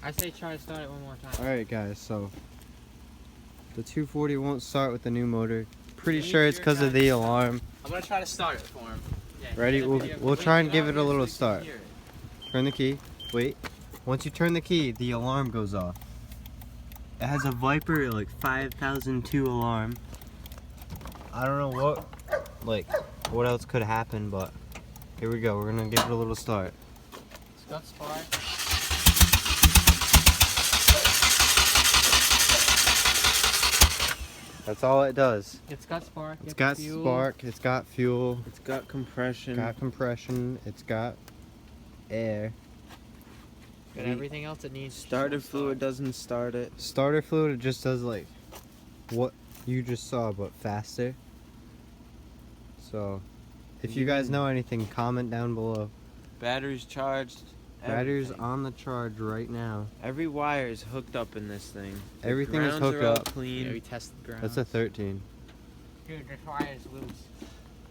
I say try to start it one more time. Alright guys, so the 240 won't start with the new motor. Pretty sure it's because of the alarm. I'm gonna try to start it for him. Yeah, Ready? We'll try and give it a little start. Turn the key. Wait. Once you turn the key, the alarm goes off. It has a Viper like 5002 alarm. I don't know what else could happen, but here we go. We're gonna give it a little start. It's got spark. That's all it does. It's got spark. It's got spark. It's got fuel. It's got compression. It's got compression. It's got air. Got everything else it needs. Starter fluid doesn't start it. Starter fluid, it just does like what you just saw, but faster. So, if you guys know anything, comment down below. Battery's charged. Battery's on the charge right now. Every wire is hooked up in this thing. The Everything is grounds hooked are all up. clean. Yeah, we tested the ground. That's a 13. Dude, this wire is loose.